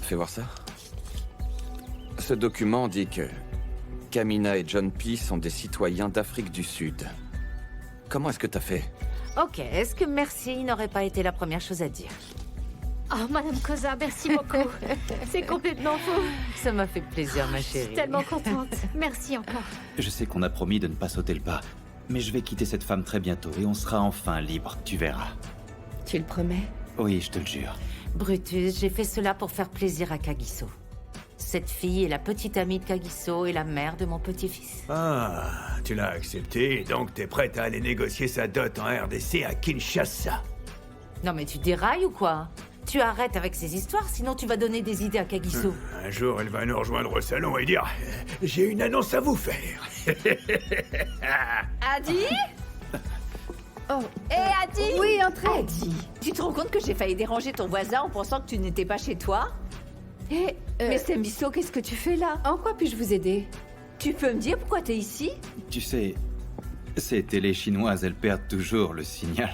Fais voir ça. Ce document dit que Kamina et John P sont des citoyens d'Afrique du Sud. Comment est-ce que t'as fait? Ok, est-ce que merci n'aurait pas été la première chose à dire? Oh, Madame Koza, merci beaucoup. C'est complètement faux. Ça m'a fait plaisir, ma Je suis chérie. tellement contente. Merci encore. Je sais qu'on a promis de ne pas sauter le pas, mais je vais quitter cette femme très bientôt et on sera enfin libre, tu verras. Tu le promets? Oui, je te le jure. Brutus, j'ai fait cela pour faire plaisir à Kagiso. Cette fille est la petite amie de Kagiso et la mère de mon petit-fils. Ah, tu l'as accepté, donc t'es prête à aller négocier sa dot en RDC à Kinshasa. Non mais tu dérailles ou quoi? Tu arrêtes avec ces histoires, sinon tu vas donner des idées à Kagiso. Un jour, elle va nous rejoindre au salon et dire « J'ai une annonce à vous faire Adi? Oh. Hé, Adi? Oui, entrez. Adi, tu te rends compte que j'ai failli déranger ton voisin en pensant que tu n'étais pas chez toi? Mais Sembiso, qu'est-ce que tu fais là? En quoi puis-je vous aider? Tu peux me dire pourquoi t'es ici? Tu sais, ces télés chinoises, elles perdent toujours le signal.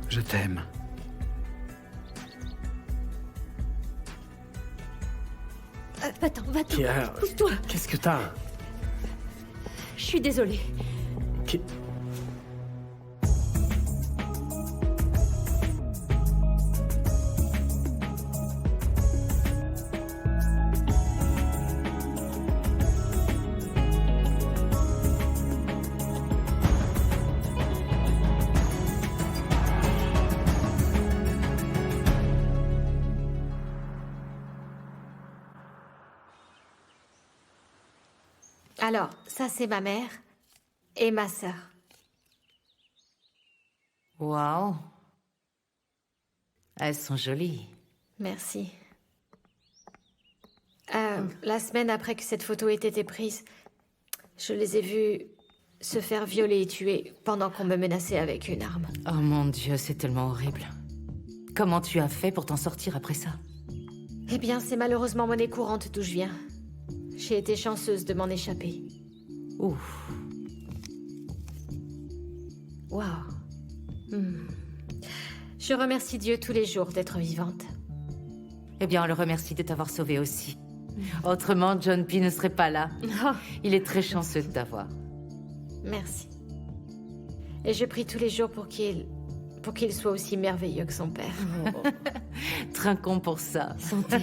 Je t'aime. Va-t'en, va-t'en. Kia, Pousse-toi. qu'est-ce que t'as? Je suis désolée. Qui- Alors, ça c'est ma mère et ma sœur. Waouh. Elles sont jolies. Merci. La semaine après que cette photo ait été prise, je les ai vus se faire violer et tuer pendant qu'on me menaçait avec une arme. Oh mon Dieu, c'est tellement horrible. Comment tu as fait pour t'en sortir après ça? Eh bien, c'est malheureusement monnaie courante d'où je viens. J'ai été chanceuse de m'en échapper. Ouf. Waouh. Je remercie Dieu tous les jours d'être vivante. Eh bien, on le remercie de t'avoir sauvé aussi. Autrement, John P ne serait pas là. Oh, Il est très chanceux de t'avoir. merci. Et je prie tous les jours pour qu'il soit aussi merveilleux que son père. Trinquons pour ça. Santé.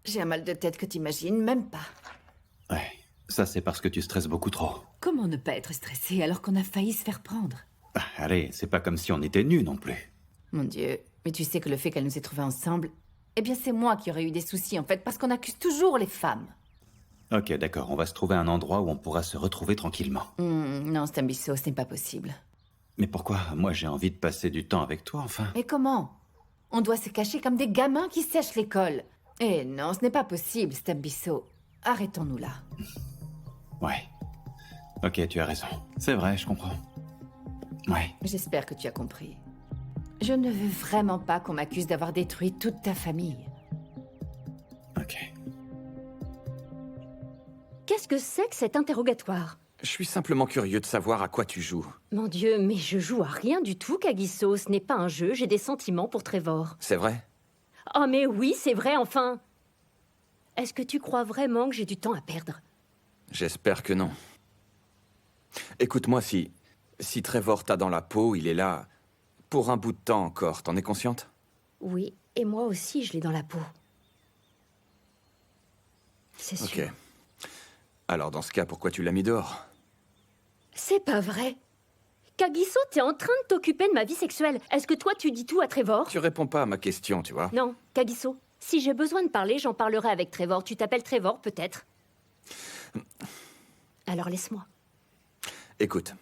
J'ai un mal de tête que t'imagines même pas. Ouais, ça c'est parce que tu stresses beaucoup trop. Comment ne pas être stressé alors qu'on a failli se faire prendre? Ah, allez, c'est pas comme si on était nus non plus. Mon Dieu, mais tu sais que le fait qu'elles nous aient trouvés ensemble, eh bien c'est moi qui aurais eu des soucis en fait, parce qu'on accuse toujours les femmes. Ok, d'accord, on va se trouver un endroit où on pourra se retrouver tranquillement. Non, Stambiso, ce n'est pas possible. Mais pourquoi? Moi j'ai envie de passer du temps avec toi, enfin. Mais comment? On doit se cacher comme des gamins qui sèchent l'école. Eh non, ce n'est pas possible, Stambiso. Arrêtons-nous là. Ouais. Ok, tu as raison. C'est vrai, je comprends. Ouais. J'espère que tu as compris. Je ne veux vraiment pas qu'on m'accuse d'avoir détruit toute ta famille. Ok. Qu'est-ce que c'est que cet interrogatoire? Je suis simplement curieux de savoir à quoi tu joues. Mon Dieu, mais je joue à rien du tout, Kagiso. Ce n'est pas un jeu, j'ai des sentiments pour Trevor. C'est vrai? Oh mais oui, c'est vrai, enfin. Est-ce que tu crois vraiment que j'ai du temps à perdre? J'espère que non. Écoute-moi, si Trevor t'a dans la peau, il est là pour un bout de temps encore, t'en es consciente? Oui, et moi aussi, je l'ai dans la peau. C'est sûr. Ok. Alors dans ce cas, pourquoi tu l'as mis dehors? C'est pas vrai. Kagiso, t'es en train de t'occuper de ma vie sexuelle. Est-ce que toi, tu dis tout à Trevor? Tu réponds pas à ma question, tu vois? Non, Kagiso. Si j'ai besoin de parler, j'en parlerai avec Trevor. Tu t'appelles Trevor, peut-être? Alors laisse-moi. Écoute,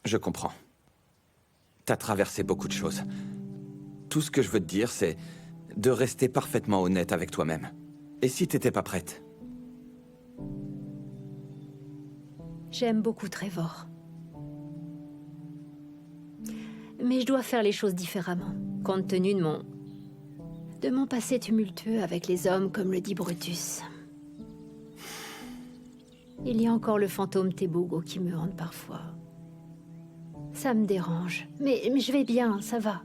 je comprends. T'as traversé beaucoup de choses. Tout ce que je veux te dire, c'est de rester parfaitement honnête avec toi-même. Et si t'étais pas prête? J'aime beaucoup Trevor. Mais je dois faire les choses différemment, compte tenu de mon passé tumultueux avec les hommes, comme le dit Brutus. Il y a encore le fantôme Tebogo qui me hante parfois. Ça me dérange, mais je vais bien, ça va.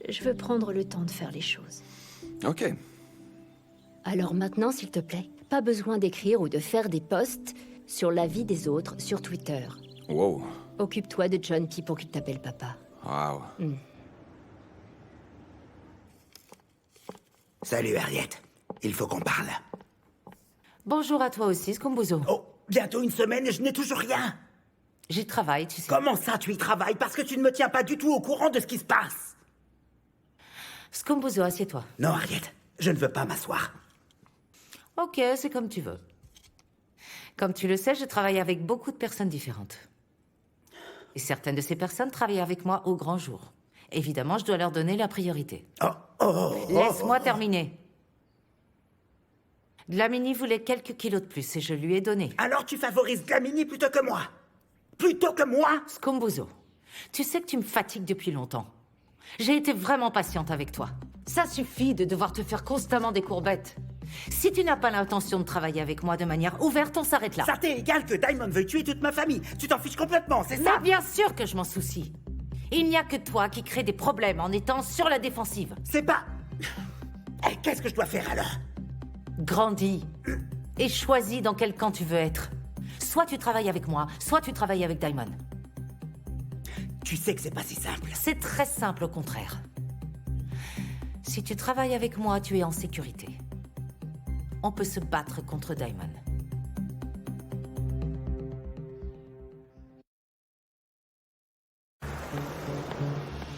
Je veux prendre le temps de faire les choses. Ok. Alors maintenant, s'il te plaît, pas besoin d'écrire ou de faire des posts sur la vie des autres sur Twitter. Wow. Occupe-toi de John P pour qu'il t'appelle papa. Wow. Salut, Harriet. Il faut qu'on parle. Bonjour à toi aussi, Scombuzo. Oh, bientôt une semaine et je n'ai toujours rien. J'y travaille, tu sais. Comment ça, tu y travailles? Parce que tu ne me tiens pas du tout au courant de ce qui se passe. Scombuzo, assieds-toi. Non, Harriet, je ne veux pas m'asseoir. Ok, c'est comme tu veux. Comme tu le sais, je travaille avec beaucoup de personnes différentes. Et certaines de ces personnes travaillent avec moi au grand jour. Évidemment, je dois leur donner la priorité. Laisse-moi terminer. Dlamini voulait quelques kilos de plus et je lui ai donné. Alors tu favorises Dlamini plutôt que moi? Plutôt que moi? Scombuzo, tu sais que tu me fatigues depuis longtemps. J'ai été vraiment patiente avec toi. Ça suffit de devoir te faire constamment des courbettes. Si tu n'as pas l'intention de travailler avec moi de manière ouverte, on s'arrête là. Ça t'est égal que Diamond veuille tuer toute ma famille. Tu t'en fiches complètement, c'est ça? Mais bien sûr que je m'en soucie. Il n'y a que toi qui crée des problèmes en étant sur la défensive. C'est pas... Qu'est-ce que je dois faire alors? Grandis et choisis dans quel camp tu veux être. Soit tu travailles avec moi, soit tu travailles avec Diamond. Tu sais que c'est pas si simple. C'est très simple au contraire. Si tu travailles avec moi, tu es en sécurité. On peut se battre contre Diamond.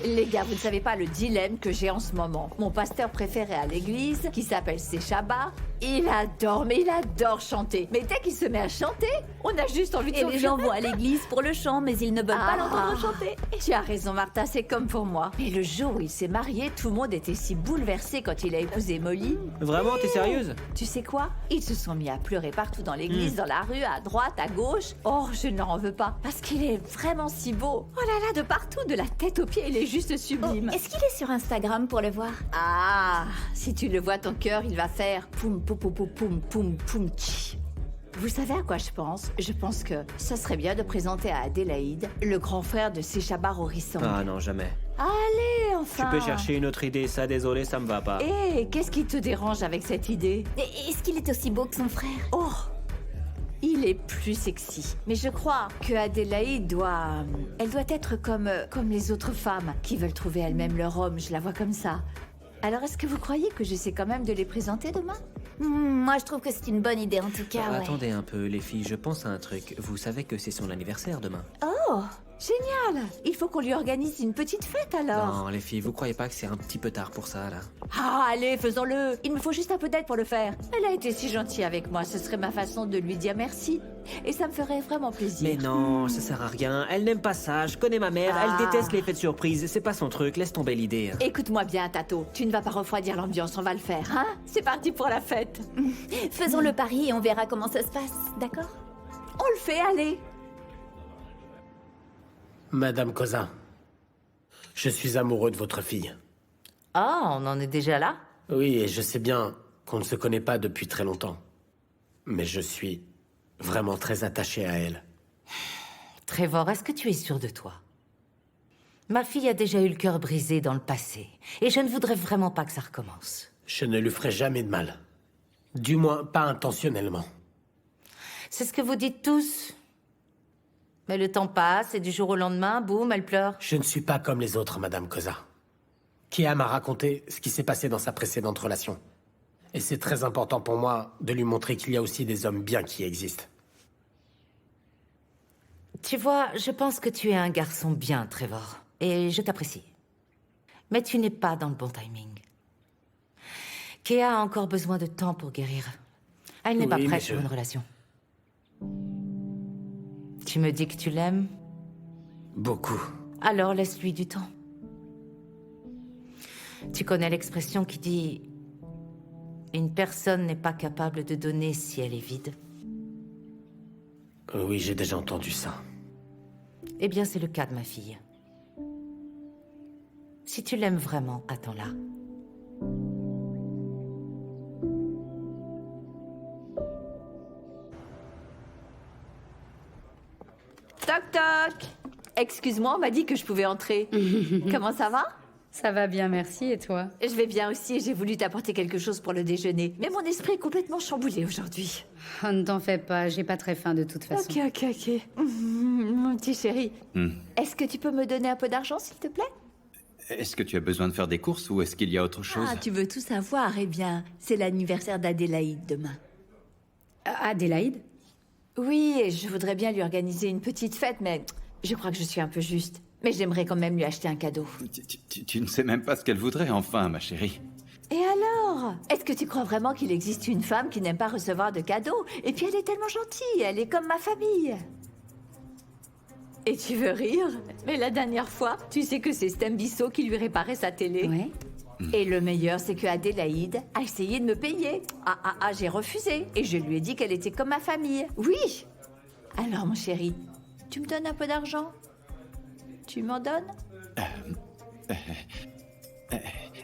Les gars, vous ne savez pas le dilemme que j'ai en ce moment. Mon pasteur préféré à l'église, qui s'appelle Séchaba, il adore chanter. Mais dès qu'il se met à chanter, on a juste envie de Et s'enfuir. les gens vont à l'église pour le chant, mais ils ne veulent pas l'entendre chanter. Tu as raison, Martha, c'est comme pour moi. Mais le jour où il s'est marié, tout le monde était si bouleversé quand il a épousé Molly. Vraiment, t'es sérieuse? Tu sais quoi? Ils se sont mis à pleurer partout dans l'église, dans la rue, à droite, à gauche. Oh, je n'en veux pas, parce qu'il est vraiment si beau. Oh là là, de partout, de la tête aux pieds, il est juste sublime. Est-ce qu'il est sur Instagram pour le voir? Ah, si tu le vois, ton cœur, il va faire poum poum poum poum poum poum poum tchi. Vous savez à quoi je pense? Je pense que ça serait bien de présenter à Adélaïde le grand frère de Séchaba Rorissant. Ah non, jamais. Allez, enfin! Tu peux chercher une autre idée, ça, désolé, ça me va pas. Hé, qu'est-ce qui te dérange avec cette idée? Est-ce qu'il est aussi beau que son frère? Oh! Il est plus sexy. Mais je crois que Adélaïde doit... Elle doit être comme les autres femmes qui veulent trouver elles-mêmes leur homme. Je la vois comme ça. Alors, est-ce que vous croyez que j'essaie quand même de les présenter demain? Moi, je trouve que c'est une bonne idée, en tout cas, ouais. Attendez un peu, les filles, je pense à un truc. Vous savez que c'est son anniversaire demain. Oh, génial! Il faut qu'on lui organise une petite fête, alors. Non, les filles, vous croyez pas que c'est un petit peu tard pour ça, là? Ah, allez, faisons-le. Il me faut juste un peu d'aide pour le faire. Elle a été si gentille avec moi, ce serait ma façon de lui dire merci. Et ça me ferait vraiment plaisir. Mais non, ça sert à rien. Elle n'aime pas ça, je connais ma mère. Elle déteste les fêtes surprises, c'est pas son truc, laisse tomber l'idée. Écoute-moi bien, Tato. Tu ne vas pas refroidir l'ambiance, on va le faire, hein? C'est parti pour la fête. Faisons le pari et on verra comment ça se passe, d'accord? On le fait, allez. Madame Cousin, je suis amoureux de votre fille. Ah, on en est déjà là? Oui, et je sais bien qu'on ne se connaît pas depuis très longtemps. Mais je suis vraiment très attaché à elle. Trevor, est-ce que tu es sûr de toi? Ma fille a déjà eu le cœur brisé dans le passé, et je ne voudrais vraiment pas que ça recommence. Je ne lui ferai jamais de mal. Du moins, pas intentionnellement. C'est ce que vous dites tous. Mais le temps passe, et du jour au lendemain, boum, elle pleure. Je ne suis pas comme les autres, Madame Cosa. Kia m'a raconté ce qui s'est passé dans sa précédente relation. Et c'est très important pour moi de lui montrer qu'il y a aussi des hommes bien qui existent. Tu vois, je pense que tu es un garçon bien, Trevor. Et je t'apprécie. Mais tu n'es pas dans le bon timing. Kea a encore besoin de temps pour guérir. Elle n'est pas prête pour une relation. Tu me dis que tu l'aimes? Beaucoup. Alors laisse-lui du temps. Tu connais l'expression qui dit « Une personne n'est pas capable de donner si elle est vide ». Oui, j'ai déjà entendu ça. Eh bien, c'est le cas de ma fille. Si tu l'aimes vraiment, attends-la. Toc toc. Excuse-moi, on m'a dit que je pouvais entrer. Comment ça va? Ça va bien, merci. Et toi? Je vais bien aussi et j'ai voulu t'apporter quelque chose pour le déjeuner. Mais mon esprit est complètement chamboulé aujourd'hui. Oh, ne t'en fais pas, j'ai pas très faim de toute façon. Ok. Mon petit chéri. Est-ce que tu peux me donner un peu d'argent, s'il te plaît? Est-ce que tu as besoin de faire des courses ou est-ce qu'il y a autre chose? Ah, tu veux tout savoir? Eh bien, c'est l'anniversaire d'Adélaïde demain. Adélaïde? Oui, et je voudrais bien lui organiser une petite fête, mais je crois que je suis un peu juste. Mais j'aimerais quand même lui acheter un cadeau. Tu ne sais même pas ce qu'elle voudrait, enfin, ma chérie. Et alors? Est-ce que tu crois vraiment qu'il existe une femme qui n'aime pas recevoir de cadeaux? Et puis elle est tellement gentille, elle est comme ma famille. Et tu veux rire? Mais la dernière fois, tu sais que c'est Stembisso qui lui réparait sa télé. Ouais. Et le meilleur, c'est que Adélaïde a essayé de me payer. J'ai refusé. Et je lui ai dit qu'elle était comme ma famille. Oui. Alors, mon chéri, tu me donnes un peu d'argent? Tu m'en donnes?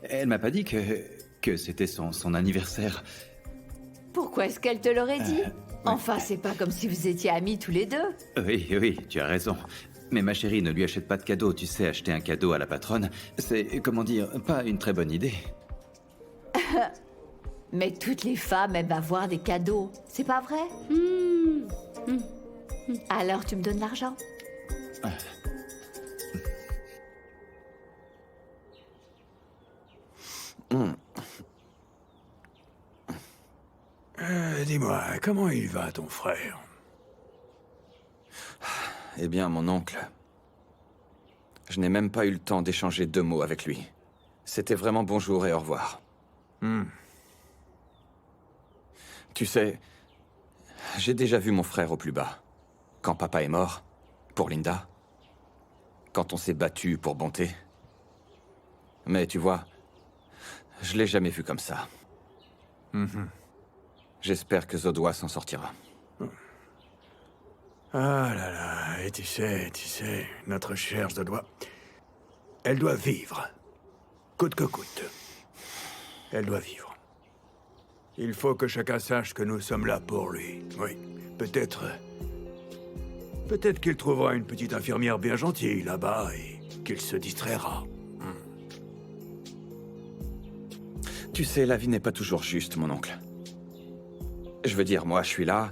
Elle m'a pas dit que c'était son anniversaire. Pourquoi est-ce qu'elle te l'aurait dit? Enfin, c'est pas comme si vous étiez amis tous les deux. Oui, tu as raison. Mais ma chérie, ne lui achète pas de cadeau. Tu sais, acheter un cadeau à la patronne, c'est, comment dire, pas une très bonne idée. Mais toutes les femmes aiment avoir des cadeaux. C'est pas vrai? Alors, tu me donnes l'argent? Dis-moi, comment il va, ton frère? Eh bien, mon oncle... Je n'ai même pas eu le temps d'échanger 2 mots avec lui. C'était vraiment bonjour et au revoir. Tu sais, j'ai déjà vu mon frère au plus bas. Quand papa est mort, pour Linda. Quand on s'est battu pour bonté. Mais tu vois, je l'ai jamais vu comme ça. J'espère que Zodois s'en sortira. Ah là là, et tu sais, notre chère Zodois, elle doit vivre. Coûte que coûte. Elle doit vivre. Il faut que chacun sache que nous sommes là pour lui. Oui, peut-être qu'il trouvera une petite infirmière bien gentille là-bas et qu'il se distraira. Tu sais, la vie n'est pas toujours juste, mon oncle. Je veux dire, moi, je suis là,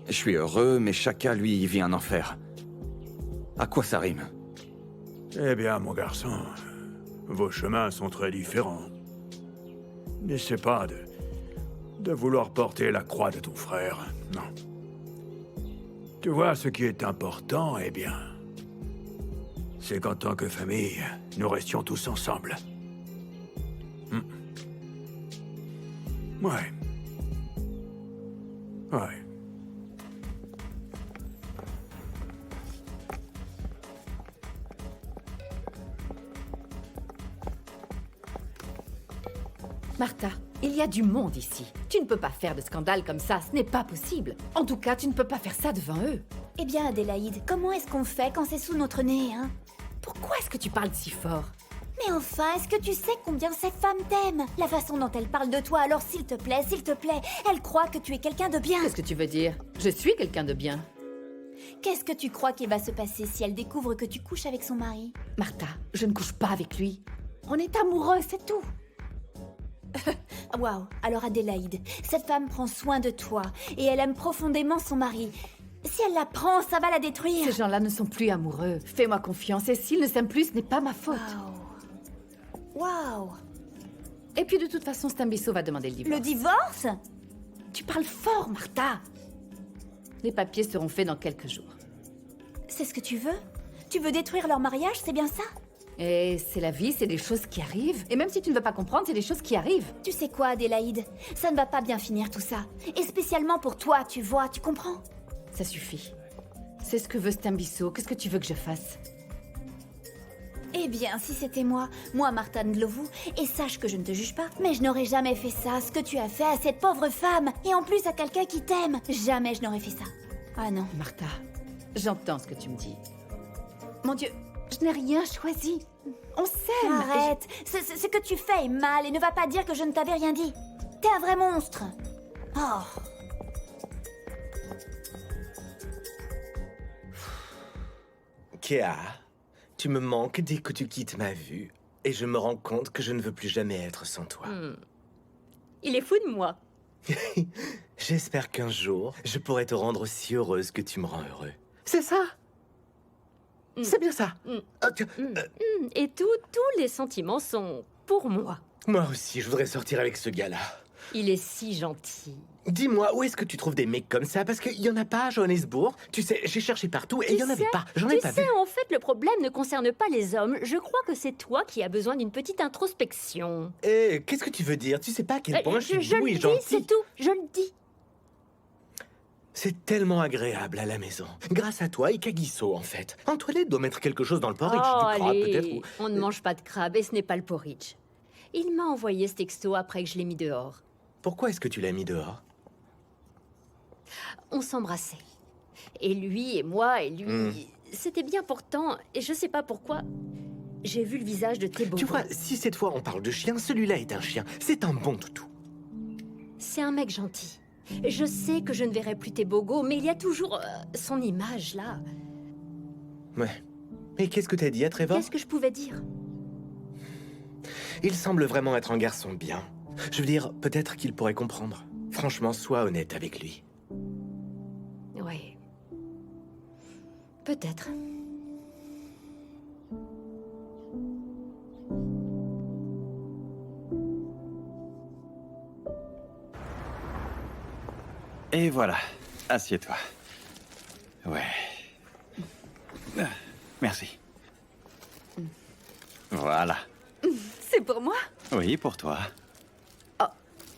je suis heureux, mais chacun, lui, y vit un enfer. À quoi ça rime? Eh bien, mon garçon, vos chemins sont très différents. N'essaie pas de vouloir porter la croix de ton frère, non. Tu vois, ce qui est important, eh bien, c'est qu'en tant que famille, nous restions tous ensemble. Ouais. Martha, il y a du monde ici. Tu ne peux pas faire de scandale comme ça, ce n'est pas possible. En tout cas, tu ne peux pas faire ça devant eux. Eh bien, Adélaïde, comment est-ce qu'on fait quand c'est sous notre nez, hein? Pourquoi est-ce que tu parles si fort? Mais enfin, est-ce que tu sais combien cette femme t'aime? La façon dont elle parle de toi, alors s'il te plaît, elle croit que tu es quelqu'un de bien. Qu'est-ce que tu veux dire? Je suis quelqu'un de bien. Qu'est-ce que tu crois qu'il va se passer si elle découvre que tu couches avec son mari? Martha, je ne couche pas avec lui. On est amoureux, c'est tout. Waouh, alors Adélaïde, cette femme prend soin de toi et elle aime profondément son mari. Si elle la prend, ça va la détruire. Ces gens-là ne sont plus amoureux. Fais-moi confiance et s'ils ne s'aiment plus, ce n'est pas ma faute. Waouh. Et puis de toute façon, Stembisso va demander le divorce. Le divorce? Tu parles fort, Martha. Les papiers seront faits dans quelques jours. C'est ce que tu veux? Tu veux détruire leur mariage, c'est bien ça? Et c'est la vie, c'est des choses qui arrivent. Et même si tu ne veux pas comprendre, c'est des choses qui arrivent. Tu sais quoi, Adélaïde? Ça ne va pas bien finir tout ça. Et spécialement pour toi, tu vois, tu comprends? Ça suffit. C'est ce que veut Stembisso. Qu'est-ce que tu veux que je fasse? Eh bien, si c'était moi, Martha Ndlovu, et sache que je ne te juge pas, mais je n'aurais jamais fait ça, ce que tu as fait à cette pauvre femme, et en plus à quelqu'un qui t'aime. Jamais je n'aurais fait ça. Ah non. Martha, j'entends ce que tu me dis. Mon Dieu, Je n'ai rien choisi. On s'aime. Arrête. Ce que tu fais est mal et ne va pas dire que je ne t'avais rien dit. T'es un vrai monstre. Oh. Kéa, tu me manques dès que tu quittes ma vue. Et je me rends compte que je ne veux plus jamais être sans toi. Il est fou de moi. J'espère qu'un jour, je pourrai te rendre aussi heureuse que tu me rends heureux. C'est ça. C'est bien ça. Et tous les sentiments sont pour moi. Moi aussi, je voudrais sortir avec ce gars-là. Il est si gentil. Dis-moi, où est-ce que tu trouves des mecs comme ça? Parce qu'il y en a pas à Johannesburg. Tu sais, j'ai cherché partout et il y en avait pas. J'en ai pas vu. Tu sais, en fait, le problème ne concerne pas les hommes. Je crois que c'est toi qui as besoin d'une petite introspection. Eh, qu'est-ce que tu veux dire? Tu sais pas à quel point je suis doux et le dis, gentil. c'est tout. Je le dis. C'est tellement agréable à la maison. Grâce à toi et Kagiso, en fait. Antoinette doit mettre quelque chose dans le porridge. Oh, Du crabe, allez, peut-être. Ou... on ne mange pas de crabe et ce n'est pas le porridge. Il m'a envoyé ce texto après que je l'ai mis dehors. Pourquoi est-ce que tu l'as mis dehors? On s'embrassait. Et lui et moi et lui... C'était bien pourtant, et je sais pas pourquoi, j'ai vu le visage de Thébo. Tu vois, si cette fois on parle de chien, celui-là est un chien. C'est un bon toutou. C'est un mec gentil. Je sais que je ne verrai plus Tebogo, mais il y a toujours son image, là. Ouais. Et qu'est-ce que t'as dit à Trevor? Qu'est-ce que je pouvais dire? Il semble vraiment être un garçon bien. Je veux dire, peut-être qu'il pourrait comprendre. Franchement, sois honnête avec lui. Oui. Peut-être. Et voilà, assieds-toi. Ouais. Merci. Voilà. C'est pour moi? Oui, pour toi.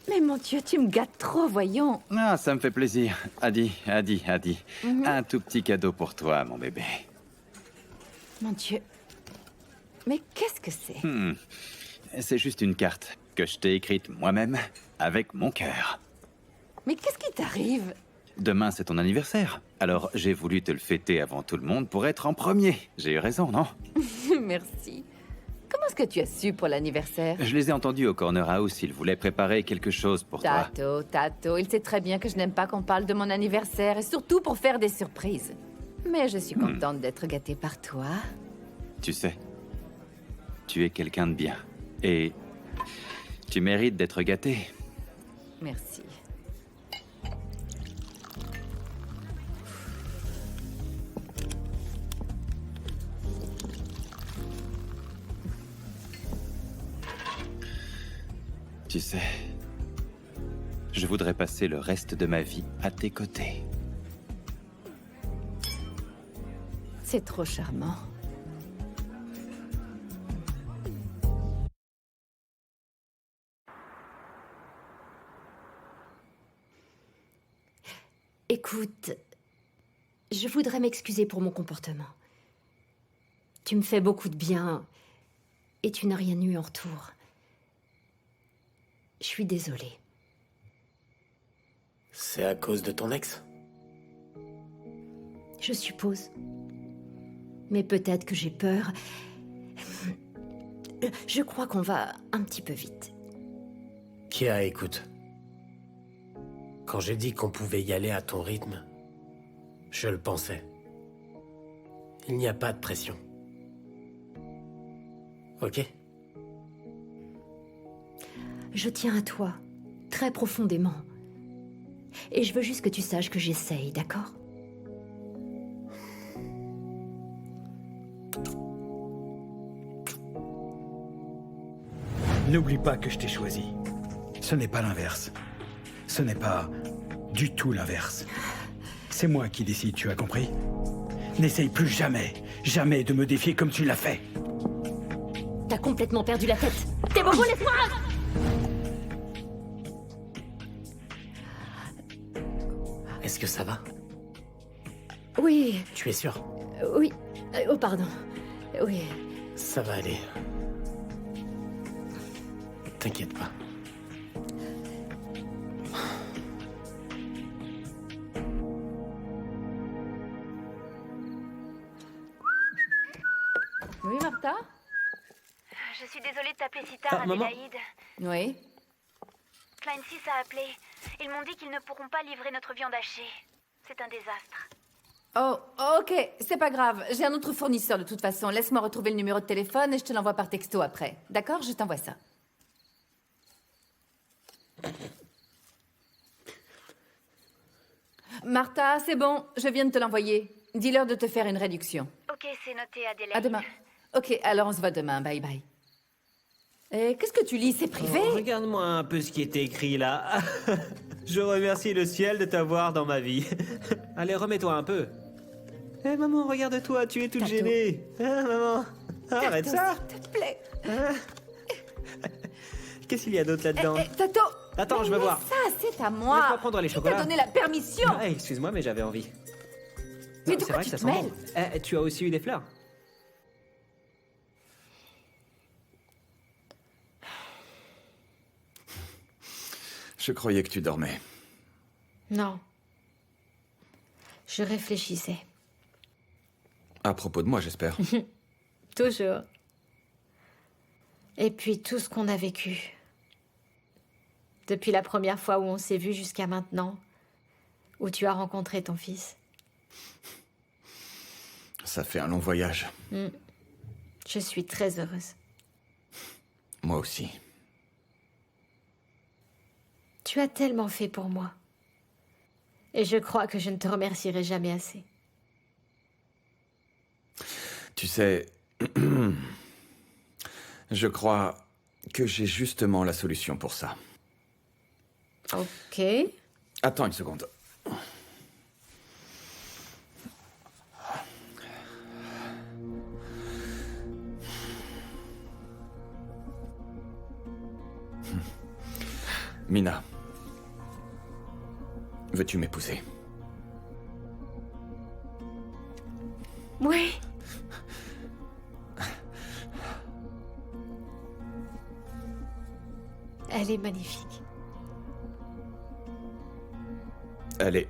Mais mon Dieu, tu me gâtes trop, voyons. Ah, ça me fait plaisir. Adi. Un tout petit cadeau pour toi, mon bébé. Mon Dieu. Mais qu'est-ce que c'est? C'est juste une carte que je t'ai écrite moi-même avec mon cœur. Mais qu'est-ce qui t'arrive? Demain, c'est ton anniversaire. Alors, j'ai voulu te le fêter avant tout le monde pour être en premier. J'ai eu raison, non? Merci. Comment est-ce que tu as su pour l'anniversaire? Je les ai entendus au Corner House. Ils voulaient préparer quelque chose pour toi. Tato, il sait très bien que je n'aime pas qu'on parle de mon anniversaire, et surtout pour faire des surprises. Mais je suis contente d'être gâtée par toi. Tu sais, tu es quelqu'un de bien. Et tu mérites d'être gâté. Merci. Tu sais, je voudrais passer le reste de ma vie à tes côtés. C'est trop charmant. Écoute, je voudrais m'excuser pour mon comportement. Tu me fais beaucoup de bien et tu n'as rien eu en retour. Je suis désolée. C'est à cause de ton ex? Je suppose. Mais peut-être que j'ai peur. Je crois qu'on va un petit peu vite. Kia, écoute. Quand j'ai dit qu'on pouvait y aller à ton rythme, je le pensais. Il n'y a pas de pression. Ok? Je tiens à toi, très profondément. Et je veux juste que tu saches que j'essaye, d'accord? N'oublie pas que je t'ai choisi. Ce n'est pas l'inverse. Ce n'est pas du tout l'inverse. C'est moi qui décide, tu as compris? N'essaye plus jamais, jamais de me défier comme tu l'as fait. T'as complètement perdu la tête. T'es bon, laisse-moi! Est-ce que ça va? Oui. Tu es sûr? Oui. Oh, pardon. Oui. Ça va aller. T'inquiète pas. Oui, Martha? Je suis désolée de t'appeler si tard, maman. Adélaïde. Oui. Klein 6 a appelé. Ils m'ont dit qu'ils ne pourront pas livrer notre viande hachée. C'est un désastre. Oh, ok, c'est pas grave. J'ai un autre fournisseur de toute façon. Laisse-moi retrouver le numéro de téléphone et je te l'envoie par texto après. D'accord? Je t'envoie ça. Martha, c'est bon, je viens de te l'envoyer. Dis-leur de te faire une réduction. Ok, c'est noté, Adélaïde. À demain. Ok, alors on se voit demain. Bye bye. Et qu'est-ce que tu lis? C'est privé? Oh, regarde-moi un peu ce qui est écrit là. Je remercie le ciel de t'avoir dans ma vie. Allez, remets-toi un peu. Eh maman, regarde-toi, tu es toute gênée. Hein, maman? Arrête ça. S'il te plaît. Hein? Qu'est-ce qu'il y a d'autre là-dedans? Tato! Attends, je veux voir. Ça, c'est à moi. Laisse-moi prendre les Qui chocolats. t'a donné la permission? Ah, excuse-moi, mais j'avais envie. Mais Non, de c'est quoi vrai tu que ça te sent mêles? bon. Tu as aussi eu des fleurs? Je croyais que tu dormais. Non. Je réfléchissais. À propos de moi, j'espère. Toujours. Et puis tout ce qu'on a vécu. Depuis la première fois où on s'est vu jusqu'à maintenant, où tu as rencontré ton fils. Ça fait un long voyage. Je suis très heureuse. Moi aussi. Tu as tellement fait pour moi. Et je crois que je ne te remercierai jamais assez. Tu sais, je crois que j'ai justement la solution pour ça. Ok. Attends une seconde. Mina, veux-tu m'épouser? Oui. Elle est magnifique. Elle est